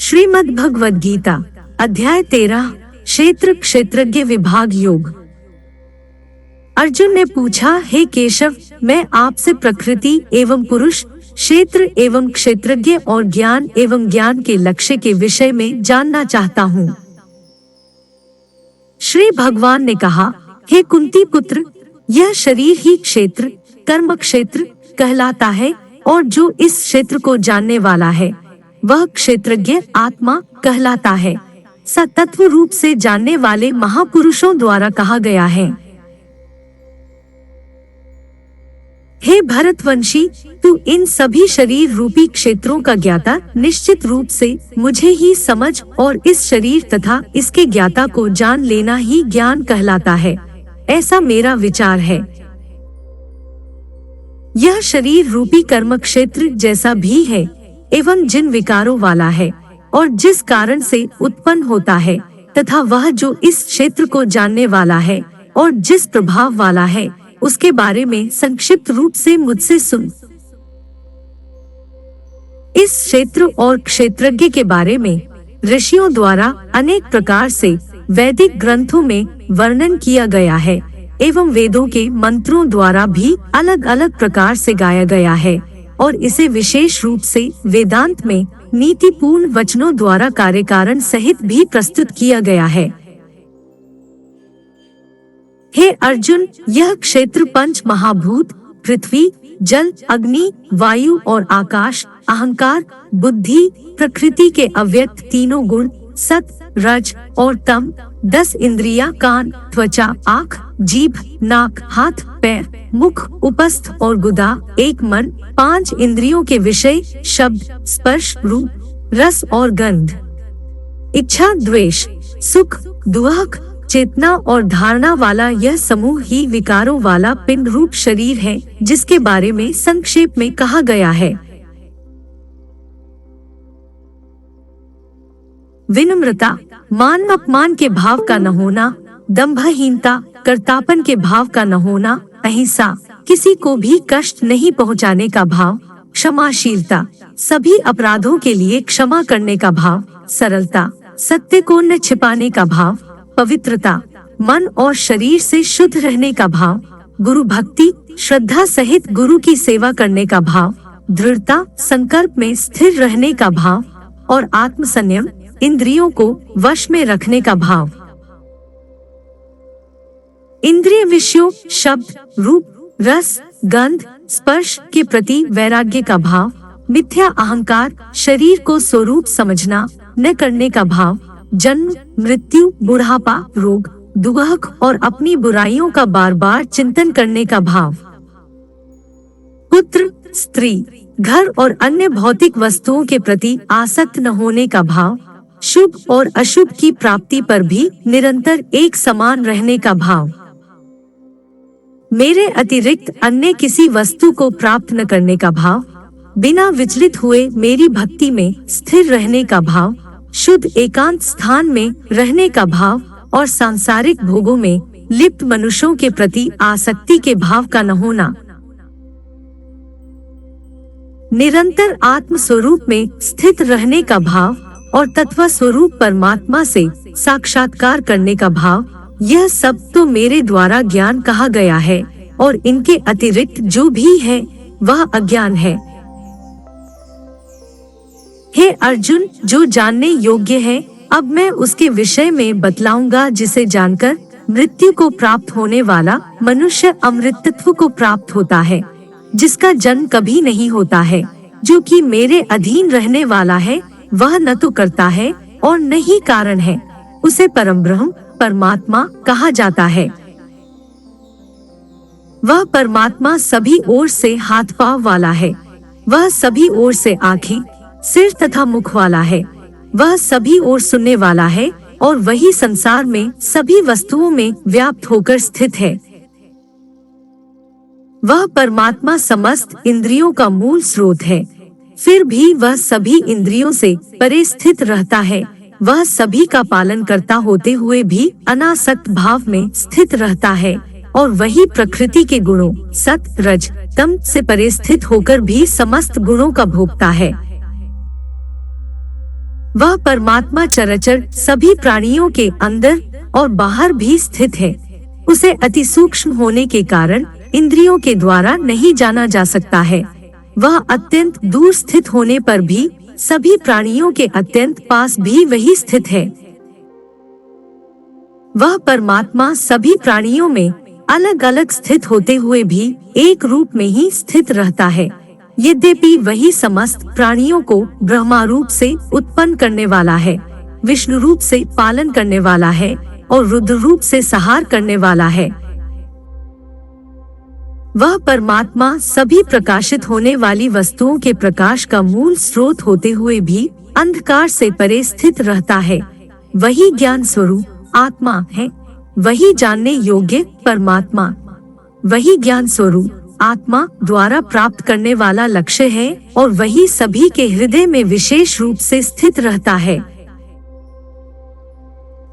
श्रीमद् भगवद गीता अध्याय 13 क्षेत्र क्षेत्रज्ञ विभाग योग। अर्जुन ने पूछा, हे केशव, मैं आपसे प्रकृति एवं पुरुष, क्षेत्र एवं क्षेत्रज्ञ और ज्ञान एवं ज्ञान के लक्ष्य के विषय में जानना चाहता हूँ। श्री भगवान ने कहा, हे कुंती पुत्र, यह शरीर ही क्षेत्र कर्म क्षेत्र कहलाता है और जो इस क्षेत्र को जानने वाला है वह क्षेत्रज्ञ आत्मा कहलाता है। सतत्व रूप से जानने वाले महापुरुषों द्वारा कहा गया है। हे भरतवंशी, तू इन सभी शरीर रूपी क्षेत्रों का ज्ञाता निश्चित रूप से मुझे ही समझ और इस शरीर तथा इसके ज्ञाता को जान लेना ही ज्ञान कहलाता है, ऐसा मेरा विचार है। यह शरीर रूपी कर्म क्षेत्र जैसा भी है एवं जिन विकारों वाला है और जिस कारण से उत्पन्न होता है, तथा वह जो इस क्षेत्र को जानने वाला है और जिस प्रभाव वाला है, उसके बारे में संक्षिप्त रूप से मुझसे सुन। इस क्षेत्र और क्षेत्रज्ञ के बारे में ऋषियों द्वारा अनेक प्रकार से वैदिक ग्रंथों में वर्णन किया गया है एवं वेदों के मंत्रों द्वारा भी अलग अलग प्रकार से गाया गया है और इसे विशेष रूप से वेदांत में नीतिपूर्ण वचनों द्वारा कार्यकारण सहित भी प्रस्तुत किया गया है। हे अर्जुन, यह क्षेत्र पंच महाभूत पृथ्वी, जल, अग्नि, वायु और आकाश, अहंकार, बुद्धि, प्रकृति के अव्यक्त तीनों गुण, सत, रज और तम, 10 इंद्रियां, कान, त्वचा, आँख, जीभ, नाक, हाथ, पैर, मुख, उपस्थ और गुदा, एक मन, 5 इंद्रियों के विषय, शब्द, स्पर्श, रूप, रस और गंध, इच्छा, द्वेष, सुख, दुख, चेतना और धारणा वाला यह समूह ही विकारों वाला पिंड रूप शरीर है, जिसके बारे में संक्षेप में कहा गया है। विनम्रता, मान अपमान के भाव का न होना, दंभहीनता, कर्तापन के भाव का न होना, अहिंसा, किसी को भी कष्ट नहीं पहुंचाने का भाव, क्षमाशीलता, सभी अपराधों के लिए क्षमा करने का भाव, सरलता, सत्य को न छिपाने का भाव, पवित्रता, मन और शरीर से शुद्ध रहने का भाव, गुरु भक्ति, श्रद्धा सहित गुरु की सेवा करने का भाव, दृढ़ता, संकल्प में स्थिर रहने का भाव और आत्मसंयम, इंद्रियों को वश में रखने का भाव। इंद्रिय विषयों, शब्द, रूप, रस, गंध, स्पर्श के प्रति वैराग्य का भाव, मिथ्या अहंकार, शरीर को स्वरूप समझना न करने का भाव, जन्म, मृत्यु, बुढ़ापा, रोग, दुख और अपनी बुराइयों का बार बार चिंतन करने का भाव, पुत्र, स्त्री, घर और अन्य भौतिक वस्तुओं के प्रति आसक्त न होने का भाव, शुभ और अशुभ की प्राप्ति पर भी निरंतर एक समान रहने का भाव, मेरे अतिरिक्त अन्य किसी वस्तु को प्राप्त न करने का भाव, बिना विचलित हुए मेरी भक्ति में स्थिर रहने का भाव, शुद्ध एकांत स्थान में रहने का भाव और सांसारिक भोगों में लिप्त मनुष्यों के प्रति आसक्ति के भाव का न होना, निरंतर आत्म स्वरूप में स्थित रहने का भाव और तत्व स्वरूप परमात्मा से साक्षात्कार करने का भाव, यह सब तो मेरे द्वारा ज्ञान कहा गया है और इनके अतिरिक्त जो भी है वह अज्ञान है। हे अर्जुन, जो जानने योग्य है अब मैं उसके विषय में बतलाऊंगा, जिसे जानकर मृत्यु को प्राप्त होने वाला मनुष्य अमृतत्व को प्राप्त होता है, जिसका जन्म कभी नहीं होता है, जो कि मेरे अधीन रहने वाला है, वह न तो करता है और न ही कारण है, उसे परम ब्रह्म परमात्मा कहा जाता है। वह परमात्मा सभी ओर से हाथ पांव वाला है, वह सभी ओर से आँखें, सिर तथा मुख वाला है, वह सभी ओर सुनने वाला है और वही संसार में सभी वस्तुओं में व्याप्त होकर स्थित है। वह परमात्मा समस्त इंद्रियों का मूल स्रोत है, फिर भी वह सभी इंद्रियों से परे स्थित रहता है। वह सभी का पालन करता होते हुए भी अनासक्त भाव में स्थित रहता है और वही प्रकृति के गुणों सत, रज, तम से परे स्थित होकर भी समस्त गुणों का भोगता है। वह परमात्मा चराचर सभी प्राणियों के अंदर और बाहर भी स्थित है। उसे अति सूक्ष्म होने के कारण इंद्रियों के द्वारा नहीं जाना जा सकता है। वह अत्यंत दूर स्थित होने पर भी सभी प्राणियों के अत्यंत पास भी वही स्थित है। वह परमात्मा सभी प्राणियों में अलग अलग स्थित होते हुए भी एक रूप में ही स्थित रहता है। यद्यपि वही समस्त प्राणियों को ब्रह्मा रूप से उत्पन्न करने वाला है, विष्णु रूप से पालन करने वाला है और रुद्र रूप से संहार करने वाला है। वह परमात्मा सभी प्रकाशित होने वाली वस्तुओं के प्रकाश का मूल स्रोत होते हुए भी अंधकार से परे स्थित रहता है। वही ज्ञान स्वरूप आत्मा है। वही जानने योग्य परमात्मा, वही ज्ञान स्वरूप आत्मा द्वारा प्राप्त करने वाला लक्ष्य है और वही सभी के हृदय में विशेष रूप से स्थित रहता है।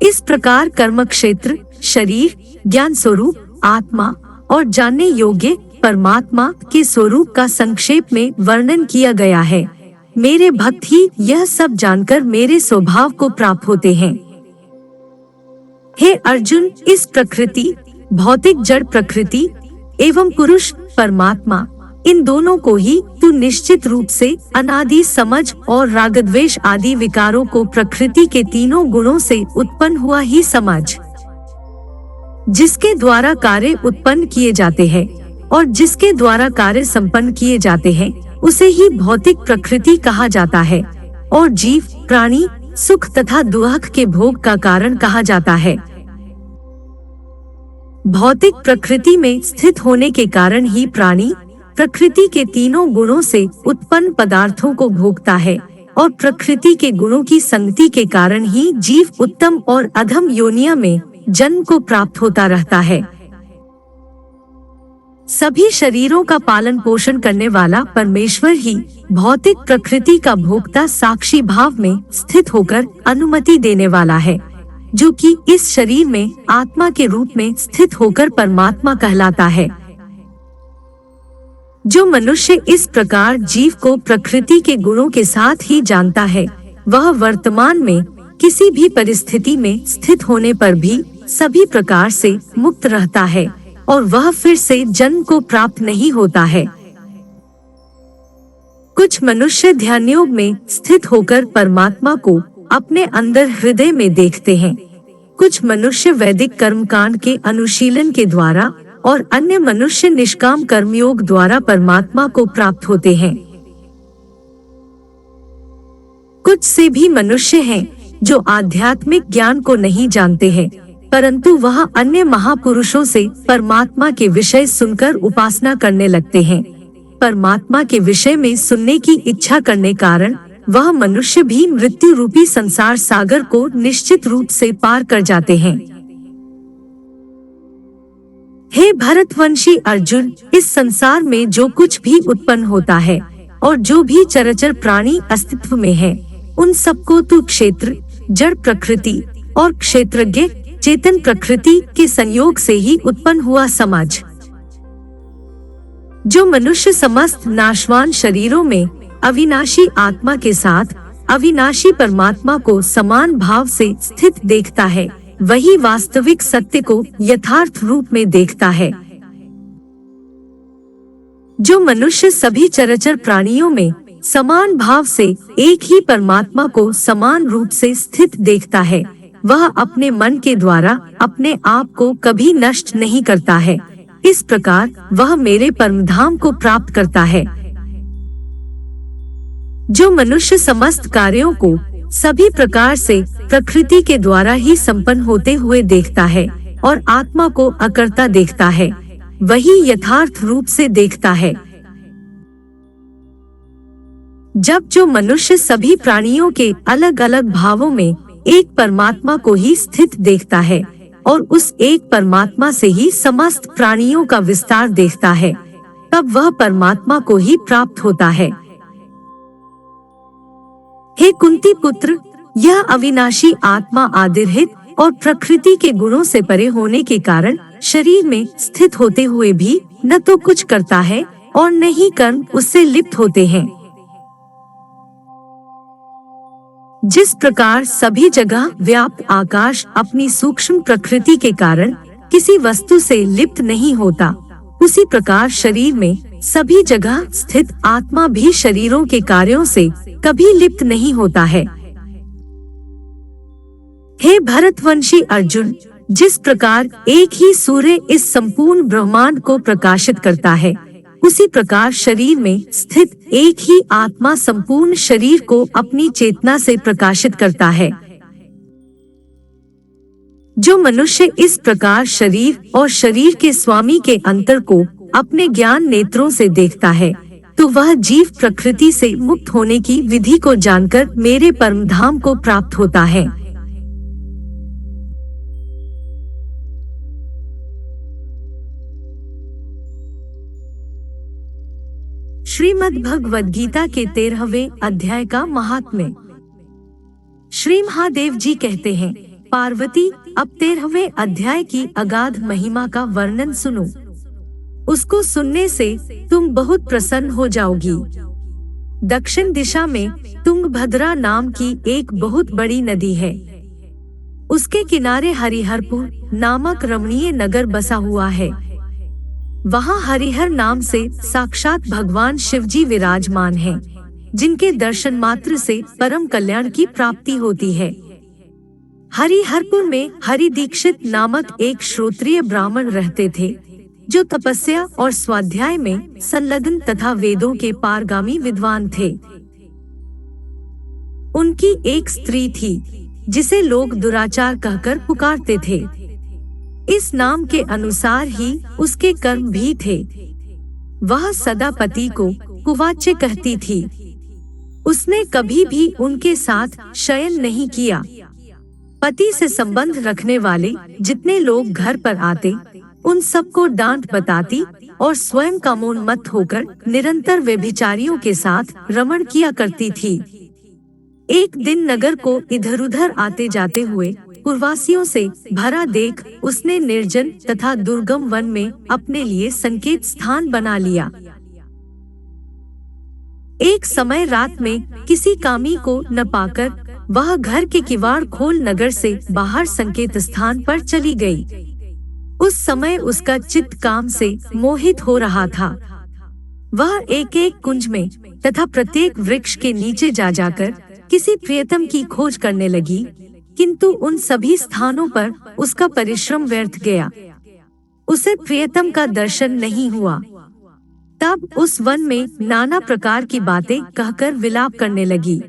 इस प्रकार कर्म क्षेत्र, शरीर, ज्ञान स्वरूप आत्मा और जानने योग्य परमात्मा के स्वरूप का संक्षेप में वर्णन किया गया है। मेरे भक्त ही यह सब जानकर मेरे स्वभाव को प्राप्त होते हैं। हे अर्जुन, इस प्रकृति, भौतिक जड़ प्रकृति एवं पुरुष परमात्मा, इन दोनों को ही तू निश्चित रूप से अनादि समझ और रागद्वेष आदि विकारों को प्रकृति के तीनों गुणों से उत्पन्न हुआ ही समझ। जिसके द्वारा कार्य उत्पन्न किए जाते हैं और जिसके द्वारा कार्य संपन्न किए जाते हैं उसे ही भौतिक प्रकृति कहा जाता है और जीव प्राणी सुख तथा दुख के भोग का कारण कहा जाता है। भौतिक प्रकृति में स्थित होने के कारण ही प्राणी प्रकृति के तीनों गुणों से उत्पन्न पदार्थों को भोगता है और प्रकृति के गुणों की संगति के कारण ही जीव उत्तम और अधम योनियों में जन्म को प्राप्त होता रहता है। सभी शरीरों का पालन पोषण करने वाला परमेश्वर ही भौतिक प्रकृति का भोक्ता साक्षी भाव में स्थित होकर अनुमति देने वाला है, जो कि इस शरीर में आत्मा के रूप में स्थित होकर परमात्मा कहलाता है। जो मनुष्य इस प्रकार जीव को प्रकृति के गुणों के साथ ही जानता है, वह वर्तमान में किसी भी परिस्थिति में स्थित होने पर भी सभी प्रकार से मुक्त रहता है और वह फिर से जन्म को प्राप्त नहीं होता है। कुछ मनुष्य ध्यान योग में स्थित होकर परमात्मा को अपने अंदर हृदय में देखते हैं। कुछ मनुष्य वैदिक कर्मकांड के अनुशीलन के द्वारा और अन्य मनुष्य निष्काम कर्मयोग द्वारा परमात्मा को प्राप्त होते हैं। कुछ से भी मनुष्य हैं जो आध्यात्मिक ज्ञान को नहीं जानते हैं, परंतु वह अन्य महापुरुषों से परमात्मा के विषय सुनकर उपासना करने लगते हैं। परमात्मा के विषय में सुनने की इच्छा करने कारण वह मनुष्य भी मृत्यु रूपी संसार सागर को निश्चित रूप से पार कर जाते हैं। हे भरतवंशी अर्जुन, इस संसार में जो कुछ भी उत्पन्न होता है और जो भी चराचर प्राणी अस्तित्व में है, उन सबको तू क्षेत्र, जड़ प्रकृति और क्षेत्रज्ञ चेतन प्रकृति के संयोग से ही उत्पन्न हुआ समझ। जो मनुष्य समस्त नाशवान शरीरों में अविनाशी आत्मा के साथ अविनाशी परमात्मा को समान भाव से स्थित देखता है, वही वास्तविक सत्य को यथार्थ रूप में देखता है। जो मनुष्य सभी चराचर प्राणियों में समान भाव से एक ही परमात्मा को समान रूप से स्थित देखता है, वह अपने मन के द्वारा अपने आप को कभी नष्ट नहीं करता है। इस प्रकार वह मेरे परमधाम को प्राप्त करता है। जो मनुष्य समस्त कार्यों को सभी प्रकार से प्रकृति के द्वारा ही संपन्न होते हुए देखता है और आत्मा को अकर्ता देखता है, वही यथार्थ रूप से देखता है। जब जो मनुष्य सभी प्राणियों के अलग अलग भावों में एक परमात्मा को ही स्थित देखता है और उस एक परमात्मा से ही समस्त प्राणियों का विस्तार देखता है, तब वह परमात्मा को ही प्राप्त होता है। हे कुंती पुत्र, यह अविनाशी आत्मा आदिरहित और प्रकृति के गुणों से परे होने के कारण शरीर में स्थित होते हुए भी न तो कुछ करता है और न ही कर्म उससे लिप्त होते हैं। जिस प्रकार सभी जगह व्याप्त आकाश अपनी सूक्ष्म प्रकृति के कारण किसी वस्तु से लिप्त नहीं होता, उसी प्रकार शरीर में सभी जगह स्थित आत्मा भी शरीरों के कार्यों से कभी लिप्त नहीं होता है। हे भरतवंशी अर्जुन, जिस प्रकार एक ही सूर्य इस संपूर्ण ब्रह्मांड को प्रकाशित करता है, उसी प्रकार शरीर में स्थित एक ही आत्मा संपूर्ण शरीर को अपनी चेतना से प्रकाशित करता है। जो मनुष्य इस प्रकार शरीर और शरीर के स्वामी के अंतर को अपने ज्ञान नेत्रों से देखता है, तो वह जीव प्रकृति से मुक्त होने की विधि को जानकर मेरे परम धाम को प्राप्त होता है। श्रीमद् भगवद गीता के 13वें अध्याय का महात्म्य। श्री महादेव जी कहते हैं, पार्वती, अब 13वें अध्याय की अगाध महिमा का वर्णन सुनो। उसको सुनने से तुम बहुत प्रसन्न हो जाओगी। दक्षिण दिशा में तुंगभद्रा नाम की एक बहुत बड़ी नदी है। उसके किनारे हरिहरपुर नामक रमणीय नगर बसा हुआ है। वहाँ हरिहर नाम से साक्षात भगवान शिवजी विराजमान हैं, जिनके दर्शन मात्र से परम कल्याण की प्राप्ति होती है। हरिहरपुर में हरि दीक्षित नामक एक श्रोत्रिय ब्राह्मण रहते थे, जो तपस्या और स्वाध्याय में संलग्न तथा वेदों के पारगामी विद्वान थे। उनकी एक स्त्री थी, जिसे लोग दुराचार कहकर पुकारते थे। इस नाम के अनुसार ही उसके कर्म भी थे। वह सदा पति को कुवाच्य कहती थी। उसने कभी भी उनके साथ शयन नहीं किया। पति से संबंध रखने वाले जितने लोग घर पर आते, उन सबको डांट बताती और स्वयं का मौन मत होकर निरंतर व्यभिचारियों के साथ रमण किया करती थी। एक दिन नगर को इधर उधर आते जाते हुए पुरवासियों से भरा देख उसने निर्जन तथा दुर्गम वन में अपने लिए संकेत स्थान बना लिया। एक समय रात में किसी कामी को न पाकर वह घर के किवाड़ खोल नगर से बाहर संकेत स्थान पर चली गई। उस समय उसका चित्त काम से मोहित हो रहा था। वह एक एक कुंज में तथा प्रत्येक वृक्ष के नीचे जा जाकर किसी प्रियतम की खोज करने लगी, किंतु उन सभी स्थानों पर उसका परिश्रम व्यर्थ गया। उसे प्रियतम का दर्शन नहीं हुआ। तब उस वन में नाना प्रकार की बातें कहकर विलाप करने लगी।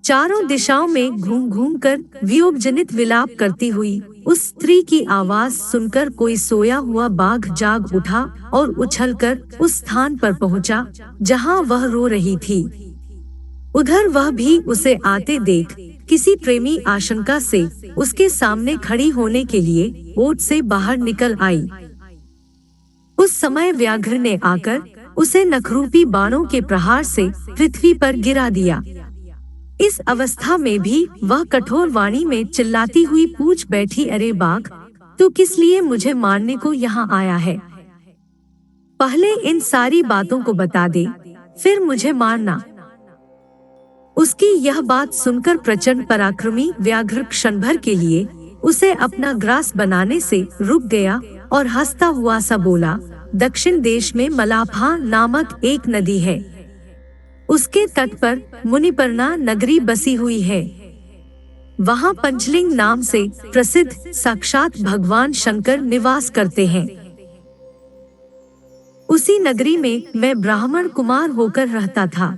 चारों दिशाओं में घूम घूम कर वियोग जनित विलाप करती हुई उस स्त्री की आवाज सुनकर कोई सोया हुआ बाघ जाग उठा और उछलकर उस स्थान पर पहुंचा जहां वह रो रही थी। उधर वह भी उसे आते देख किसी प्रेमी आशंका से उसके सामने खड़ी होने के लिए ओट से बाहर निकल आई। उस समय व्याघ्र ने आकर उसे नखरूपी बाणों के प्रहार से पृथ्वी पर गिरा दिया। इस अवस्था में भी वह कठोर वाणी में चिल्लाती हुई पूछ बैठी, अरे बाघ, तू किस लिए मुझे मारने को यहाँ आया है? पहले इन सारी बातों को बता दे, फिर मुझे मारना। उसकी यह बात सुनकर प्रचंड पराक्रमी व्याघ्र क्षण भर के लिए उसे अपना ग्रास बनाने से रुक गया और हंसता हुआ सा बोला, दक्षिण देश में मलाफा नामक एक नदी है। उसके तट पर मुनिपर्णा नगरी बसी हुई है। वहाँ पंचलिंग नाम से प्रसिद्ध साक्षात भगवान शंकर निवास करते हैं। उसी नगरी में मैं ब्राह्मण कुमार होकर रहता था।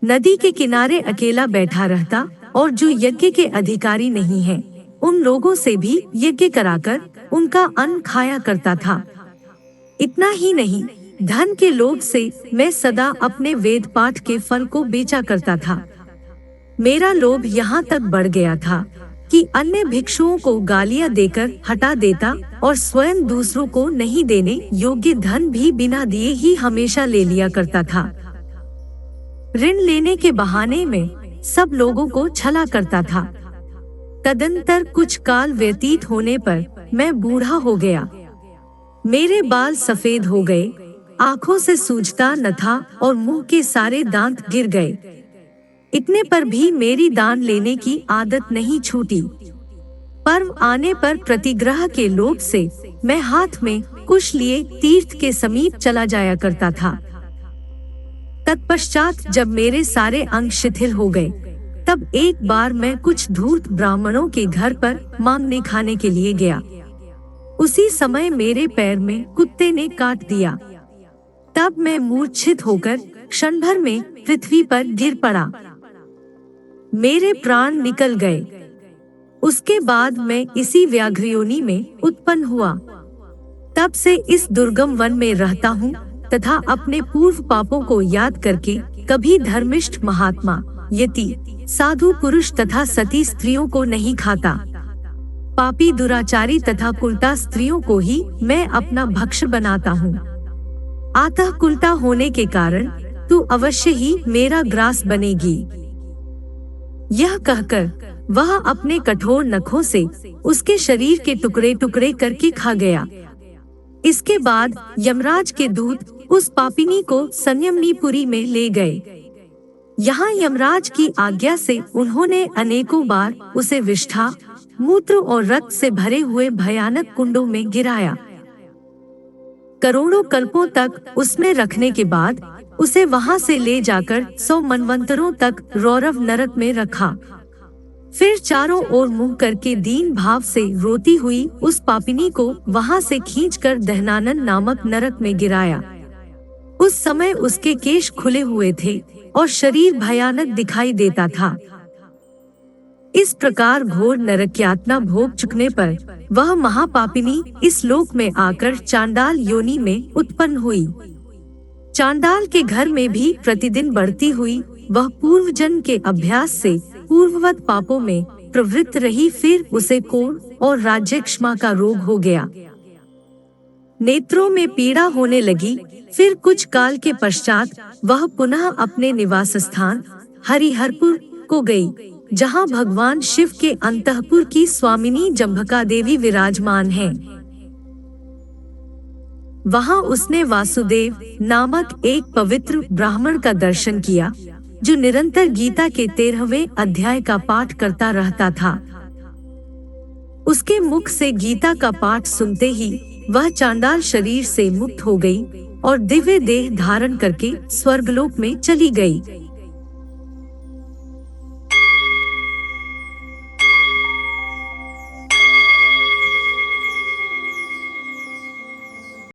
नदी के किनारे अकेला बैठा रहता और जो यज्ञ के अधिकारी नहीं हैं, उन लोगों से भी यज्ञ कराकर उनका अन्न खाया करता था। इतना ही नहीं, धन के लोभ से मैं सदा अपने वेद पाठ के फल को बेचा करता था। मेरा लोभ यहाँ तक बढ़ गया था कि अन्य भिक्षुओं को गालियाँ देकर हटा देता और स्वयं दूसरों को नहीं देने योग्य धन भी बिना दिए ही हमेशा ले लिया करता था। ऋण लेने के बहाने में सब लोगों को छला करता था। तदंतर कुछ काल व्यतीत होने पर मैं बूढ़ा हो गया। मेरे बाल सफेद हो गए, आंखों से सूझता न था और मुंह के सारे दांत गिर गए। इतने पर भी मेरी दान लेने की आदत नहीं छूटी। पर्व आने पर प्रतिग्रह के लोभ से मैं हाथ में कुश लिए तीर्थ के समीप चला जाया करता था। तत्पश्चात जब मेरे सारे अंग शिथिल हो गए, तब एक बार मैं कुछ धूर्त ब्राह्मणों के घर पर मांगने खाने के लिए गया। उसी समय मेरे पैर में कुत्ते ने काट दिया। तब मैं मूर्छित होकर क्षण भर में पृथ्वी पर गिर पड़ा। मेरे प्राण निकल गए। उसके बाद मैं इसी व्याघ्रयोनि में उत्पन्न हुआ। तब से इस दुर्गम वन में रहता हूँ तथा अपने पूर्व पापों को याद करके कभी धर्मिष्ठ महात्मा, यति, साधु पुरुष तथा सती स्त्रियों को नहीं खाता। पापी, दुराचारी तथा कुलटा स्त्रियों को ही मैं अपना भक्ष्य बनाता हूँ। अतः कुलटा होने के कारण तू अवश्य ही मेरा ग्रास बनेगी। यह कहकर वह अपने कठोर नखों से उसके शरीर के टुकड़े टुकड़े करके खा गया। इसके बाद यमराज के दूत उस पापिनी को संयमनीपुरी में ले गए। यहाँ यमराज की आज्ञा से उन्होंने अनेकों बार उसे विष्ठा, मूत्र और रक्त से भरे हुए भयानक कुंडों में गिराया। करोड़ों कल्पों तक उसमें रखने के बाद उसे वहां से ले जाकर 100 मनवंतरों तक रौरव नरक में रखा। फिर चारों ओर मुंह करके दीन भाव से रोती हुई उस पापिनी को वहां से खींचकर दहनानन नामक नरक में गिराया। उस समय उसके केश खुले हुए थे और शरीर भयानक दिखाई देता था। इस प्रकार घोर नरक यातना भोग चुकने पर वह महापापिनी इस लोक में आकर चांडाल योनि में उत्पन्न हुई। चांडाल के घर में भी प्रतिदिन बढ़ती हुई वह पूर्व जन्म के अभ्यास से पूर्ववत पापों में प्रवृत्त रही। फिर उसे कोढ़ और राज्यक्षमा का रोग हो गया। नेत्रों में पीड़ा होने लगी। फिर कुछ काल के पश्चात वह पुनः अपने निवास स्थान हरिहरपुर को गई, जहाँ भगवान शिव के अंतःपुर की स्वामिनी जम्भका देवी विराजमान हैं। वहां उसने वासुदेव नामक एक पवित्र ब्राह्मण का दर्शन किया, जो निरंतर गीता के 13वें अध्याय का पाठ करता रहता था। उसके मुख से गीता का पाठ सुनते ही वह चांडाल शरीर से मुक्त हो गई और दिव्य देह धारण करके स्वर्गलोक में चली गई।